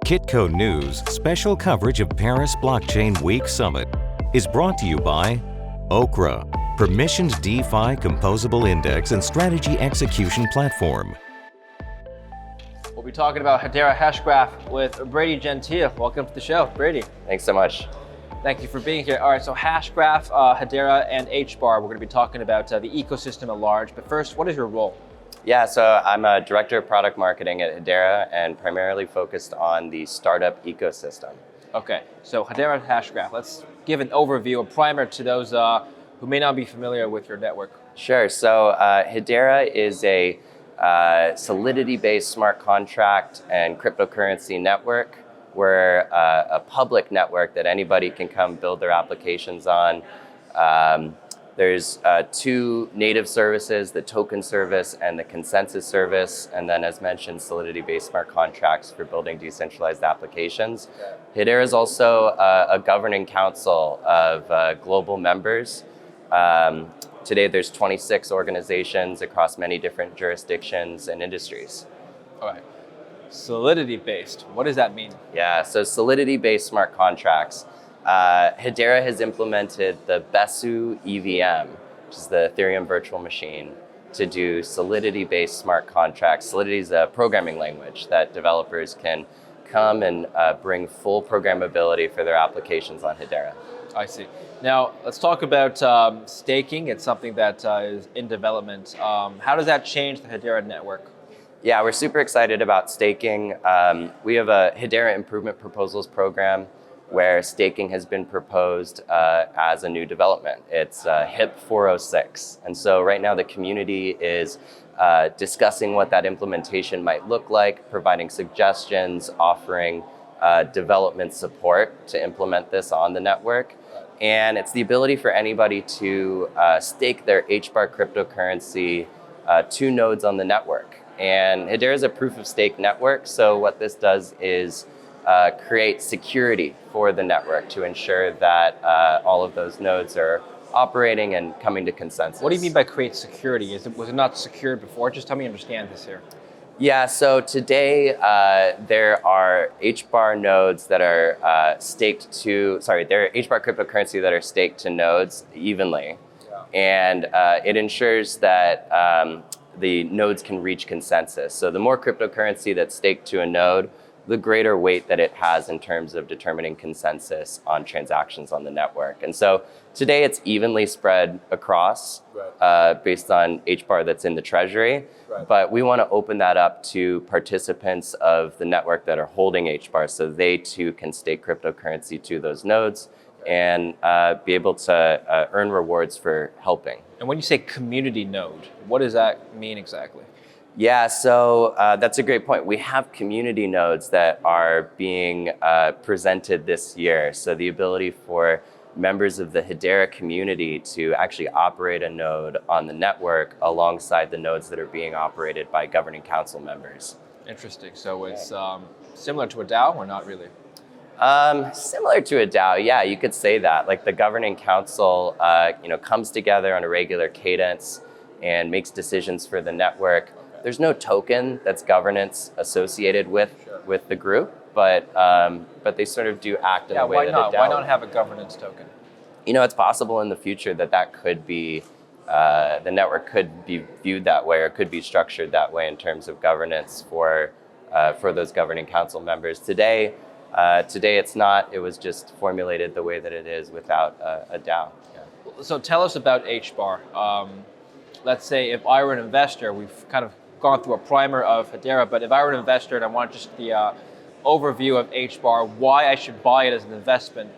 Kitco News special coverage of Paris Blockchain Week Summit is brought to you by Okra, permissioned DeFi composable index and strategy execution platform. We'll be talking about Hedera Hashgraph with Brady Gentile. Welcome to the show, Brady. Thanks so much. Thank you for being here. All right, so Hashgraph, Hedera, and HBAR, we're going to be talking about the ecosystem at large. But first, what is your role? Yeah, so I'm a director of product marketing at Hedera and primarily focused on the startup ecosystem. Okay, so Hedera Hashgraph, let's give an overview, a primer to those who may not be familiar with your network. Sure, so Hedera is a Solidity-based smart contract and cryptocurrency network. We're a public network that anybody can come build their applications on. There's two native services, the token service and the consensus service, and then as mentioned, Solidity-based smart contracts for building decentralized applications. Hedera is also a governing council of global members. Today there's 26 organizations across many different jurisdictions and industries. All right, Solidity-based, what does that mean? Yeah, so Solidity-based smart contracts. Hedera has implemented the Besu EVM, which is the Ethereum virtual machine, to do Solidity-based smart contracts. Solidity is a programming language that developers can come and bring full programmability for their applications on Hedera. I see. Now, let's talk about staking. It's something that is in development. How does that change the Hedera network? Yeah, we're super excited about staking. We have a Hedera Improvement Proposals program where staking has been proposed as a new development. It's HIP 406. And so right now the community is discussing what that implementation might look like, providing suggestions, offering development support to implement this on the network. And it's the ability for anybody to stake their HBAR cryptocurrency to nodes on the network. And Hedera is a proof of stake network. So what this does is create security for the network to ensure that all of those nodes are operating and coming to consensus. What do you mean by create security? Was it not secured before? Just help me understand this here. Yeah, so today there are HBAR nodes that are there are HBAR cryptocurrency that are staked to nodes evenly. Yeah. And it ensures that the nodes can reach consensus. So the more cryptocurrency that's staked to a node, the greater weight that it has in terms of determining consensus on transactions on the network. And so today it's evenly spread across based on HBAR that's in the treasury, but we want to open that up to participants of the network that are holding HBAR so they too can stake cryptocurrency to those nodes and be able to earn rewards for helping. And when you say community node, what does that mean exactly? Yeah, so that's a great point. We have community nodes that are being presented this year. So the ability for members of the Hedera community to actually operate a node on the network alongside the nodes that are being operated by governing council members. Interesting. So it's similar to a DAO or not really? Similar to a DAO, yeah, you could say that. Like the governing council comes together on a regular cadence and makes decisions for the network. There's no token that's governance associated with the group, but they sort of do act in a way that a DAO. Why not have a governance token? It's possible in the future that could be, the network could be viewed that way or could be structured that way in terms of governance for those governing council members. Today it's not. It was just formulated the way that it is without a DAO. Yeah. So tell us about HBAR. Let's say if I were an investor, we've kind of gone through a primer of Hedera, but if I were an investor and I want just the overview of HBAR, why I should buy it as an investment,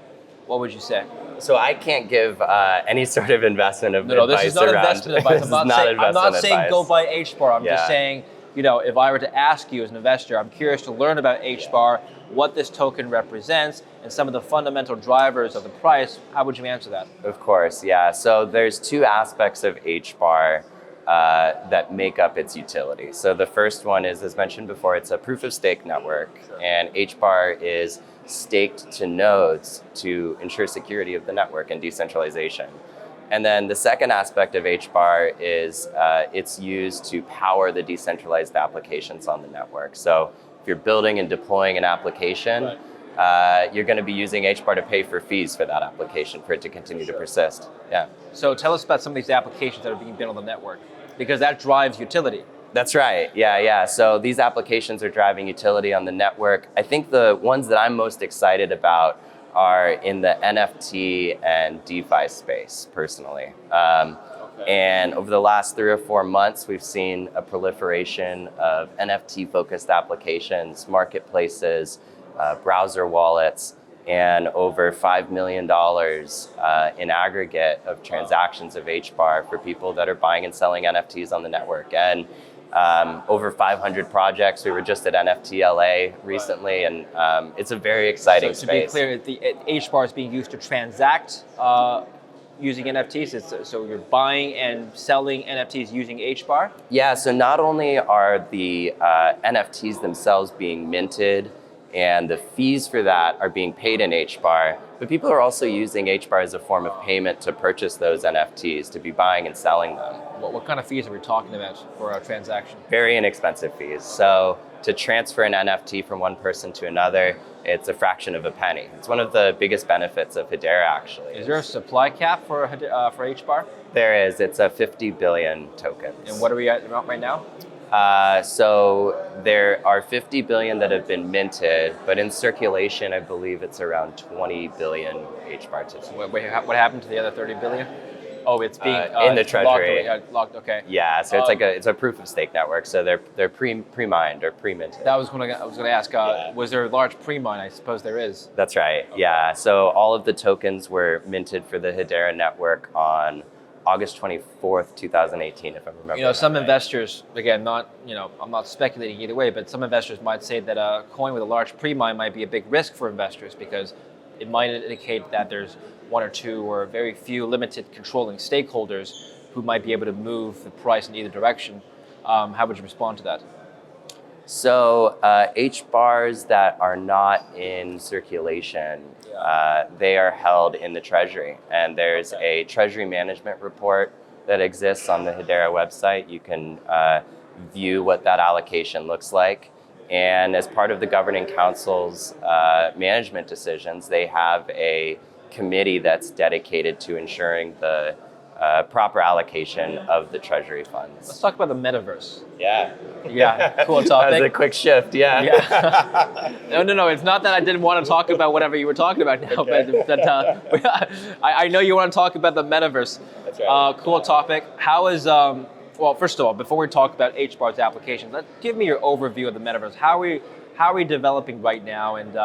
what would you say? So I can't give any sort of investment advice. No, this is not investment advice. I'm not saying go buy HBAR. I'm just saying, if I were to ask you as an investor, I'm curious to learn about HBAR, what this token represents, and some of the fundamental drivers of the price. How would you answer that? Of course, yeah. So there's two aspects of HBAR that make up its utility. So the first one is, as mentioned before, it's a proof of stake network, and HBAR is staked to nodes to ensure security of the network and decentralization. And then the second aspect of HBAR is it's used to power the decentralized applications on the network. So if you're building and deploying an application, you're going to be using HBAR to pay for fees for that application for it to continue to persist. Yeah. So tell us about some of these applications that are being built on the network, because that drives utility. That's right. Yeah. So these applications are driving utility on the network. I think the ones that I'm most excited about are in the NFT and DeFi space, personally. And over the last 3 or 4 months, we've seen a proliferation of NFT-focused applications, marketplaces, browser wallets, and over $5 million in aggregate of transactions of HBAR for people that are buying and selling NFTs on the network. And over 500 projects. We were just at NFT LA recently, and it's a very exciting space. So to be clear, the HBAR is being used to transact using NFTs. So you're buying and selling NFTs using HBAR? Yeah, so not only are the NFTs themselves being minted and the fees for that are being paid in HBAR, but people are also using HBAR as a form of payment to purchase those NFTs, to be buying and selling them. What kind of fees are we talking about for a transaction? Very inexpensive fees. So to transfer an NFT from one person to another, it's a fraction of a penny. It's one of the biggest benefits of Hedera, actually. Is there a supply cap for HBAR? There is. It's a 50 billion tokens. And what are we at right now? So there are 50 billion that have been minted, but in circulation, I believe it's around 20 billion HBAR tokens. What happened to the other 30 billion? Oh, it's being in the treasury. Locked. Okay. Yeah, so it's a proof of stake network. So they're pre-mined or pre-minted. I was going to ask. Was there a large pre-mine? I suppose there is. That's right. Okay. Yeah. So all of the tokens were minted for the Hedera network on August 24th, 2018, if I remember. Some investors, again, I'm not speculating either way, but some investors might say that a coin with a large pre-mine might be a big risk for investors because it might indicate that there's one or two or very few limited controlling stakeholders who might be able to move the price in either direction. How would you respond to that? So HBARs that are not in circulation, they are held in the treasury. And there's a treasury management report that exists on the Hedera website. You can view what that allocation looks like. And as part of the governing council's management decisions, they have a committee that's dedicated to ensuring the proper allocation of the treasury funds. Let's talk about the Metaverse. Yeah, cool topic. That was a quick shift, yeah. No, it's not that I didn't want to talk about whatever you were talking about now, but I know you want to talk about the Metaverse. That's right. Cool topic. How is, well, first of all, before we talk about HBAR's applications, give me your overview of the Metaverse. How are we developing right now? And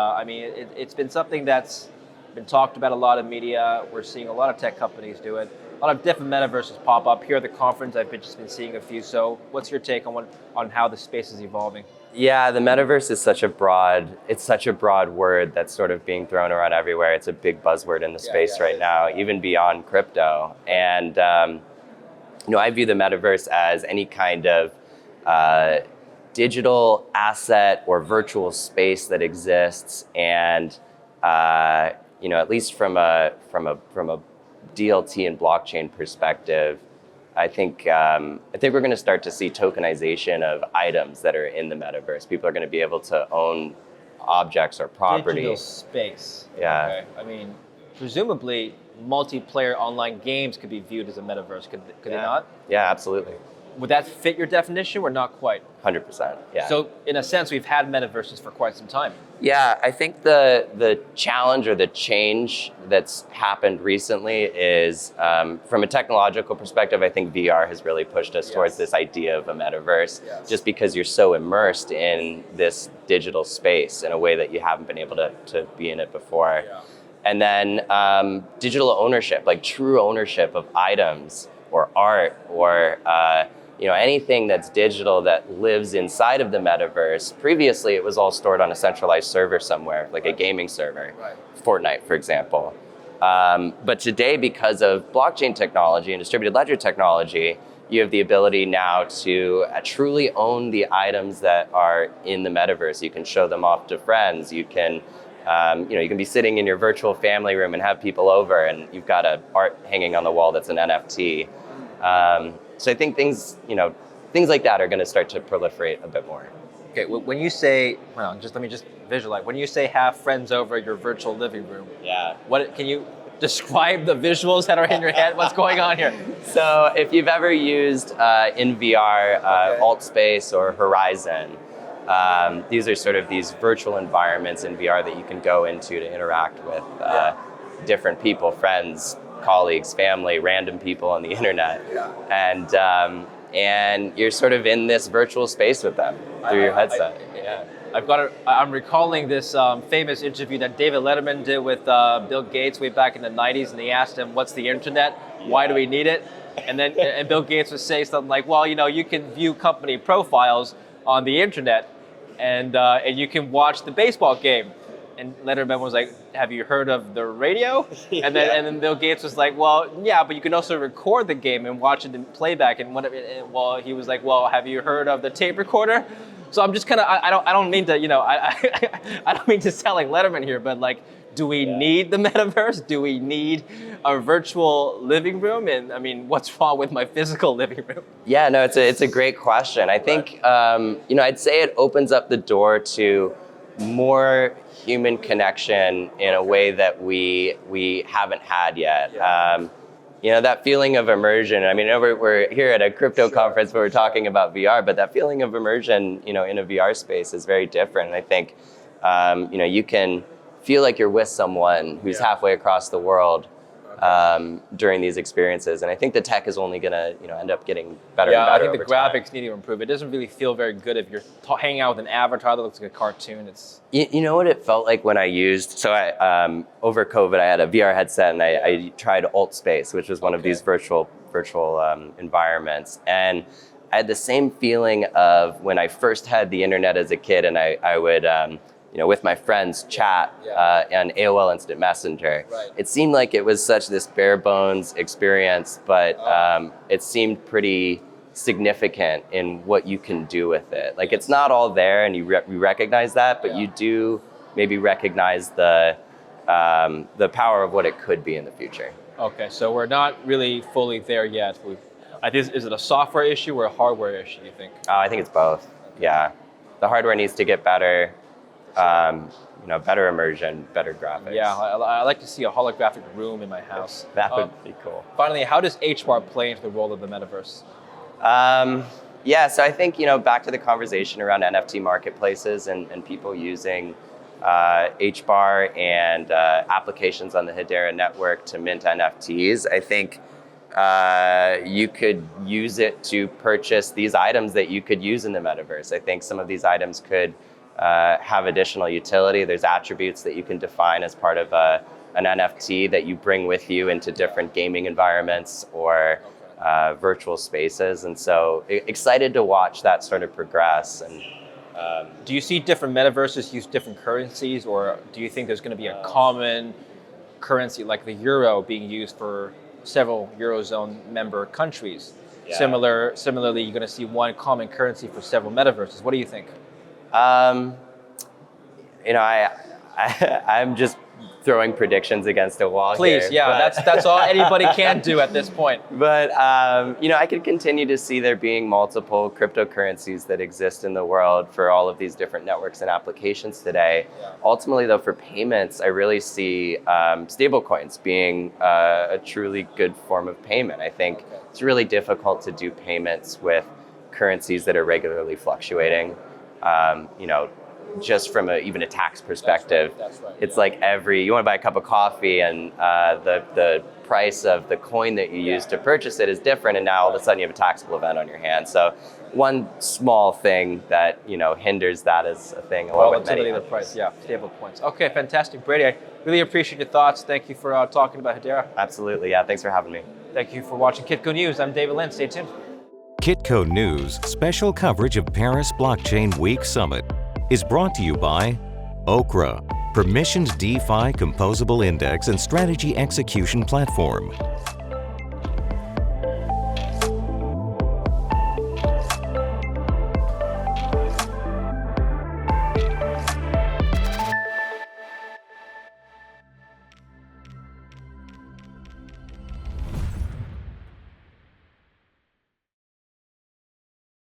it's been something that's been talked about a lot in media. We're seeing a lot of tech companies do it. A lot of different metaverses pop up here at the conference. I've just been seeing a few. So what's your take on how the space is evolving? Yeah, the metaverse is such a broad word that's sort of being thrown around everywhere. It's a big buzzword in the space right now, even beyond crypto. And I view the metaverse as any kind of digital asset or virtual space that exists, and at least from a DLT and blockchain perspective, I think we're going to start to see tokenization of items that are in the metaverse. People are going to be able to own objects or property. Digital space. Yeah. Okay. Presumably, multiplayer online games could be viewed as a metaverse. Could they not? Yeah, absolutely. Would that fit your definition or not quite? 100%, yeah. So in a sense, we've had metaverses for quite some time. Yeah, I think the challenge or the change that's happened recently is, from a technological perspective, I think VR has really pushed us towards this idea of a metaverse, just because you're so immersed in this digital space in a way that you haven't been able to be in it before. Yeah. And then digital ownership, like true ownership of items or art or anything that's digital that lives inside of the metaverse. Previously, it was all stored on a centralized server somewhere, like a gaming server, Fortnite, for example. But today, because of blockchain technology and distributed ledger technology, you have the ability now to truly own the items that are in the metaverse. You can show them off to friends. You can, you can be sitting in your virtual family room and have people over, and you've got art hanging on the wall that's an NFT. So I think things like that are going to start to proliferate a bit more. Okay, when you say, well, just let me just visualize. When you say have friends over your virtual living room, Yeah. what can you describe the visuals that are in your head? What's going on here? So if you've ever used in VR Okay. AltSpace or Horizon, these are sort of these virtual environments in VR that you can go into to interact with different people, friends, colleagues, family, random people on the internet. Yeah. And you're sort of in this virtual space with them through your headset. Yeah. I'm recalling this famous interview that David Letterman did with Bill Gates way back in the 90s, and he asked him, what's the internet? Why do we need it? And then and Bill Gates would say something like, well, you can view company profiles on the internet, and you can watch the baseball game. And Letterman was like, have you heard of the radio? And then Bill Gates was like, well, yeah, but you can also record the game and watch it in playback. And he was like, well, have you heard of the tape recorder? So I'm just kind of, I don't mean to, I don't mean to sound like Letterman here, but like, do we need the metaverse? Do we need a virtual living room? And I mean, what's wrong with my physical living room? Yeah, no, it's a great question. I think, I'd say it opens up the door to more human connection in a way that we haven't had yet. That feeling of immersion. I mean, we're here at a crypto conference where we're talking about VR, but that feeling of immersion, in a VR space is very different. And I think, you can feel like you're with someone who's halfway across the world during these experiences. And I think the tech is only going to, end up getting better and better. Yeah, I think the over time. graphics need to improve. It doesn't really feel very good if you're hanging out with an avatar that looks like a cartoon. You know what it felt like when I used, so over COVID, I had a VR headset and I tried AltSpace, which was one of these virtual environments. And I had the same feeling of when I first had the internet as a kid, and I would, with my friends chat on AOL Instant Messenger. Right. It seemed like it was such this bare bones experience, but it seemed pretty significant in what you can do with it. Like it's not all there, and you recognize that, but you do maybe recognize the power of what it could be in the future. Okay, so we're not really fully there yet. Is it a software issue or a hardware issue, you think? I think it's both. Yeah, the hardware needs to get better. Better immersion, better graphics. Yeah, I like to see a holographic room in my house. That would be cool. Finally, how does HBAR play into the role of the metaverse? So I think, back to the conversation around NFT marketplaces and people using HBAR and applications on the Hedera network to mint NFTs. I think you could use it to purchase these items that you could use in the metaverse. I think some of these items could have additional utility. There's attributes that you can define as part of an NFT that you bring with you into different gaming environments or virtual spaces. And so excited to watch that sort of progress. And do you see different metaverses use different currencies, or do you think there's going to be a common currency like the euro being used for several Eurozone member countries? Yeah. Similarly, you're going to see one common currency for several metaverses. What do you think? I'm just throwing predictions against a wall. Please, here, yeah, that's all anybody can do at this point. But I could continue to see there being multiple cryptocurrencies that exist in the world for all of these different networks and applications today. Yeah. Ultimately, though, for payments, I really see stablecoins being a truly good form of payment. I think it's really difficult to do payments with currencies that are regularly fluctuating. Just from even a tax perspective, That's right. it's like you want to buy a cup of coffee and the price of the coin that you use to purchase it is different, and now all of a sudden you have a taxable event on your hands. So one small thing that hinders that as a thing. Volatility of the price, stable coins. Okay, fantastic, Brady. I really appreciate your thoughts. Thank you for talking about Hedera. Absolutely, yeah. Thanks for having me. Thank you for watching Kitco News. I'm David Lin. Stay tuned. Kitco News special coverage of Paris Blockchain Week Summit is brought to you by Okra, permissioned DeFi composable index and strategy execution platform.